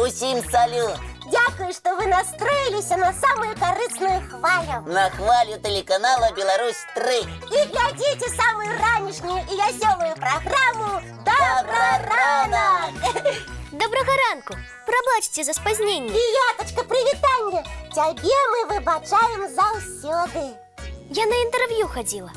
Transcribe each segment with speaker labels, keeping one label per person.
Speaker 1: Усім салют!
Speaker 2: Дякую, что вы настроились на самую корыстную хвалю.
Speaker 1: На хвалю телеканала «Беларусь-3».
Speaker 2: И глядите самую ранешнюю и веселую программу «Добро ранок».
Speaker 3: Доброго ранку! Пробачьте за спазнение.
Speaker 2: Прияточка, привитание. Тебе мы выбачаем заўсёды.
Speaker 3: Я на интервью ходила.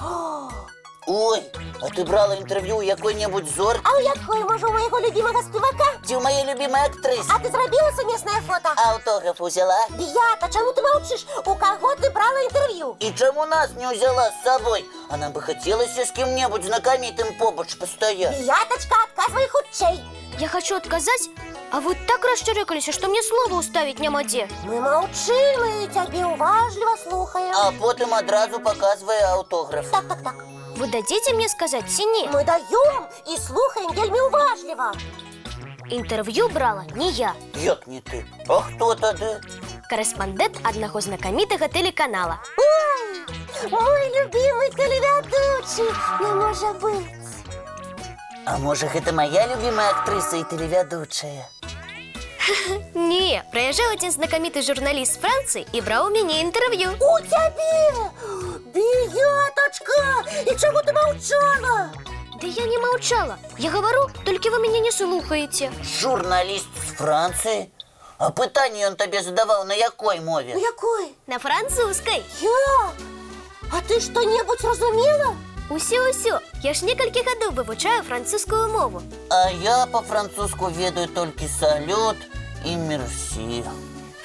Speaker 1: Ой, а ты брала интервью у якой-небудь зорки?
Speaker 2: А у якой, може, у моего любимого спевака?
Speaker 1: Ці у моей любимой актрисы?
Speaker 2: А ты зробила совместное фото?
Speaker 1: Автограф взяла?
Speaker 2: Бията, чему ты молчишь? У кого ты брала интервью?
Speaker 1: И чему нас не взяла с собой? А нам бы хотелось с кем-нибудь знакомитым побач постоять.
Speaker 2: Бияточка, отказывай худчей.
Speaker 3: Я хочу отказать, а вы так расчерекались, что мне слова уставить няма де.
Speaker 2: Мы молчим и тебе уважливо слухаем.
Speaker 1: А потом одразу показывая автограф.
Speaker 2: Так.
Speaker 3: Вы дадите мне сказать ці ні?
Speaker 2: Мы даем и слухаем вельми уважливо.
Speaker 3: Интервью брала не я.
Speaker 1: Як не ты? А хто тоді?
Speaker 3: Кореспондент одного знакомитого телеканала.
Speaker 2: Ой, мой любимый телеведущий, не может быть.
Speaker 1: А може, это моя любимая актриса и телеведущая?
Speaker 3: Не, проезжал один знакомитый журналист с Франции и брал у меня интервью.
Speaker 2: У тебе! Бияточка! И чего ты молчала?
Speaker 3: Да я не молчала. Я говорю, только вы меня не слухаете.
Speaker 1: Журналист з Франції? А питання он тобі задавав на якій мові?
Speaker 2: Ну якой?
Speaker 3: На французской.
Speaker 2: Я? А ты что-нибудь разумела?
Speaker 3: Усё. Я ж некалькі гадоў вывучаю французскую мову.
Speaker 1: А я по-французску ведаю толькі салют і мерсі.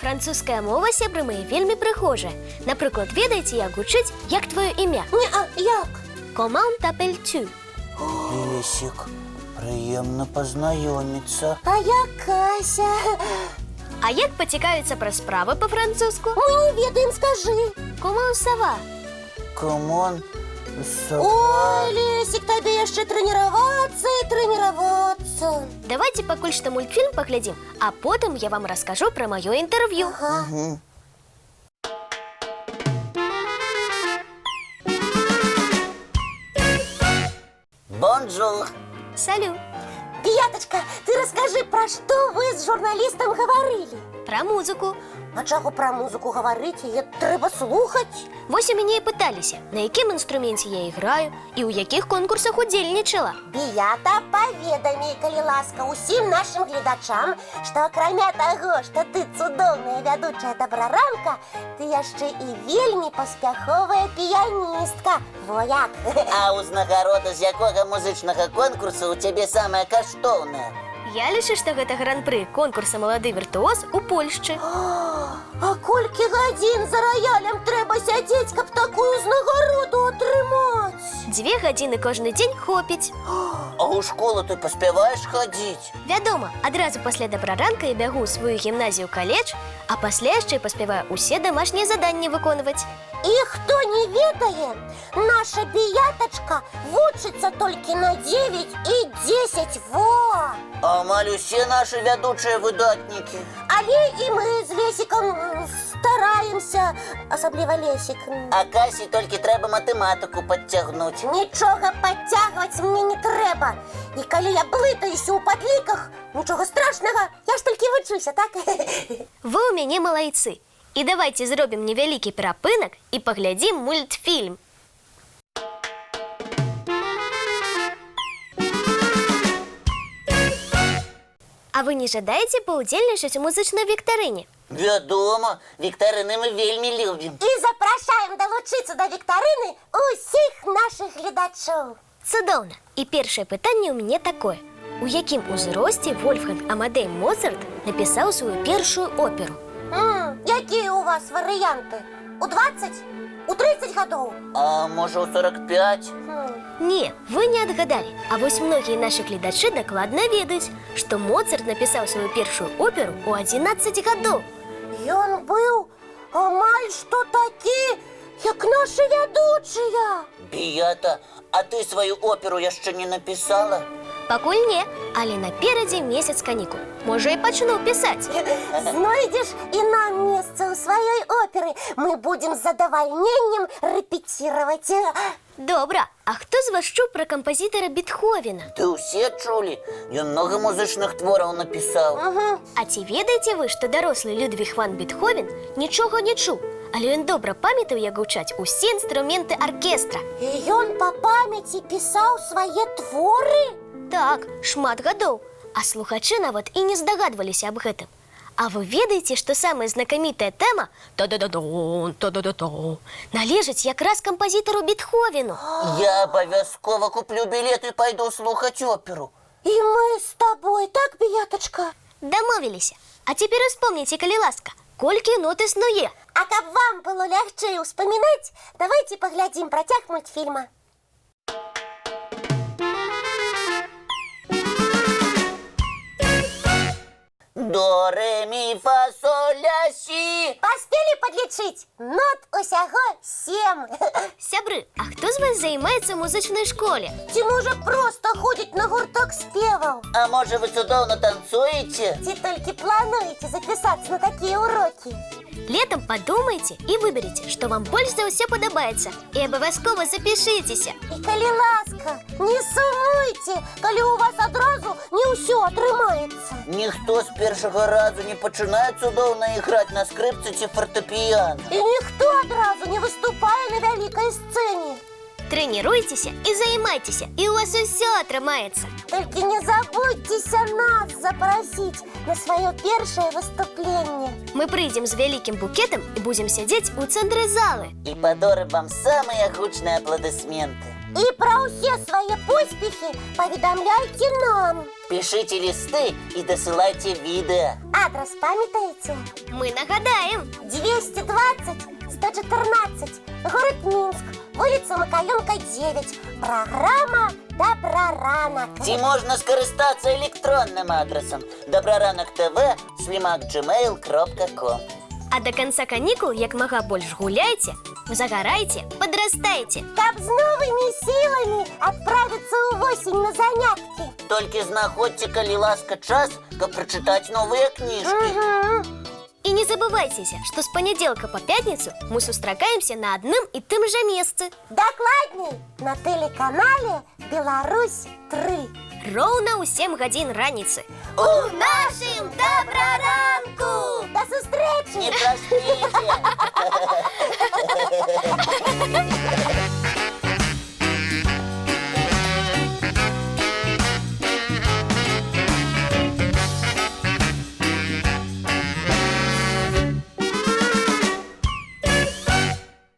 Speaker 3: Французская мова, сябры мои, вельмі прыгожая. Напрыклад, ведаеце, як гучыць, як твоё імя?
Speaker 2: Як?
Speaker 3: Comment t'appelles-tu?
Speaker 1: Лесик, приємно познайомиться.
Speaker 2: А я Кася.
Speaker 3: А як пацікаюцца пра справы па-французску?
Speaker 2: Мы не ведаем, скажи.
Speaker 3: Comment ça va?
Speaker 1: Комон.
Speaker 2: Ой, Лесик, тебе еще тренироваться и тренироваться.
Speaker 3: Давайте пакуль што мультфільм паглядзім, а потым я вам раскажу пра маё інтэрв'ю.
Speaker 1: Угу. Бонжур.
Speaker 3: Салют.
Speaker 2: Бияточка, ты расскажи, про что вы с журналистом говорили?
Speaker 3: Пра музыку.
Speaker 2: А чаго про музыку говорить? Ее треба слухать.
Speaker 3: Вось у мяне і пыталіся, на якім інструменце я іграю і ў якіх конкурсах удзельнічала.
Speaker 2: Бията, поведамі, калі ласка, усім нашим гледачам, что акрамя того, что ты цудоўная вядучая добраранка, ты яшчэ і вельмі паспяховая піяністка. Во як!
Speaker 1: А узнагарода з якога музычнага конкурсу у цябе самая каштоўная?
Speaker 3: Я лічу, што гэта гран-пры конкурса «Малады віртуоз» у Польшчы.
Speaker 2: А колькі гадзін за раялем трэба сядзець, каб такую узнагароду атрымаць?
Speaker 3: 2 гадзіны кожны дзень хопіць.
Speaker 1: А ў школу ты паспяваеш хадзіць?
Speaker 3: Вядома, адразу пасля добраранка я бягу ў сваю гімназію-каледж, а пасля яшчэ паспяваю усе дамашнія заданні выконваць.
Speaker 2: І хто не ведае, наша Бияточка вучыцца толькі на 9 і 10, во!
Speaker 1: Амаль усе наши вядучыя выдатнікі.
Speaker 2: Але і мы з Лесиком стараемся, асабліва Лесик.
Speaker 1: А Касі толькі трэба матэматыку падцягнуць.
Speaker 2: Нічога падцягваць мне не трэба. І калі я блытаюся ў падліках, нічога страшнага, я ж толькі вучуся, так?
Speaker 3: Вы ў мяне малайцы. І давайте зробім невялікі перапынак і паглядзім мультфільм. А вы не жадаеце паўдзельнічаць у музычнай віктарыне?
Speaker 1: Вядома, віктарыны мы вельмі любім.
Speaker 2: І запрашаем далучыцца да віктарыны усіх нашых гледачоў.
Speaker 3: Цудоўна. І першае пытанне ў мяне такое. У якім узросце Вольфганг Амадей Моцарт напісаў сваю першую оперу?
Speaker 2: Якія у вас варыянты? У 20? У 30 гадоў?
Speaker 1: А можа ў 45?
Speaker 3: Не, вы не адгадалі. А вось многія нашы гледачы дакладна ведаюць, што Моцарт напісаў сваю першую оперу ў 11 гадоў.
Speaker 2: Ён быў амаль што такі, як нашы вядучыя.
Speaker 1: Бията, а ты сваю оперу яшчэ не напісала?
Speaker 3: Пакуль не, але наперадзе месяц канікул. Можа, і пачну пісаць.
Speaker 2: Знойдзеш і нам месца ў сваёй оперы. Мы будзем з задавальненнем рэпеціраваць.
Speaker 3: Добра, а хто з вас чув про композитора Бетховена?
Speaker 1: Ты усе чулі? Ён много музычных твораў напісаў.
Speaker 3: А ці ведаеце вы, што дарослы Людвіг ван Бетховен нічога не чуў, але ён добра памятаў, як гучаць усе інструменты аркестра.
Speaker 2: І ён па памяці пісаў свае творы?
Speaker 3: Так, шмат гадоў, а слухачы нават і не здагадваліся аб гэтым. А вы ведаеце, што самая знакамітая тэма «та-да-да-дон, та-да-да-дон» належыць якраз кампазітару Бетховену.
Speaker 1: Я абавязкова куплю білет і пайду слухаць оперу.
Speaker 2: І мы з табой, так, Беятачка?
Speaker 3: Дамовіліся. А цяпер успомніце, калі ласка, колькі нот існуе.
Speaker 2: А каб вам было лягчэй успамінаць, давайте паглядзім працяг мультфільма.
Speaker 1: До, ре, мі, фа, соль, ля, сі.
Speaker 2: Паспелі падлічыць? Нот усяго 7.
Speaker 3: Сябры, а хто з вас займаецца ў музычнай школе?
Speaker 2: Ці можа проста ходзіць на гурток спеваў?
Speaker 1: А можа вы цудоўна танцуеце?
Speaker 2: Ці толькі плануеце запісацца на такія урокі?
Speaker 3: Летом подумайте и выберите, что вам больше за все подобается. И обовязково запишитесь.
Speaker 2: І калі ласка, не сумуйте, калі у вас адразу не ўсё атрымаецца.
Speaker 1: Ніхто з першага разу не пачынае цудоўна іграць на скрипцы ці фортэпіяна.
Speaker 2: І ніхто адразу не выступае на вялікай сцэне.
Speaker 3: Тренируйтесь и займайтесь, и у вас все отрымается.
Speaker 2: Толькі не забудьцеся нас запросіць на сваё першае выступленне.
Speaker 3: Мы прыйдзем з вялікім букетом и будем сядзець у цэнтры залы.
Speaker 1: І падорым вам самыя гучныя апладысменты.
Speaker 2: І пра ўсе свае поспехі паведамляйце нам.
Speaker 1: Пішыце лісты і дасылайце відэа.
Speaker 2: Адрес памятаеце?
Speaker 3: Мы нагадаем.
Speaker 2: 220 114, город Минск, улица Макаёнка, 9. Программа «Добраранок».
Speaker 1: Ці можна скарыстацца электронным адресам добраранок.tv@gmail.com.
Speaker 3: А до конца каникул як мага больш гуляйте, загорайте, подрастайте.
Speaker 2: Каб з новымі сіламі адправіцца ў восень на заняткі.
Speaker 1: Толькі знаходзьце, калі ласка, час, каб прачытаць новыя кніжкі.
Speaker 3: И не забывайте, что с понеделка по пятницу мы сустракаемся на одном и том же месте.
Speaker 2: Дакладней, на тэлеканале «Беларусь-3».
Speaker 3: Роўна ў 7 гадзін раніцы.
Speaker 2: У нашым добраранку! До сустрэчы!
Speaker 1: Не праспіце!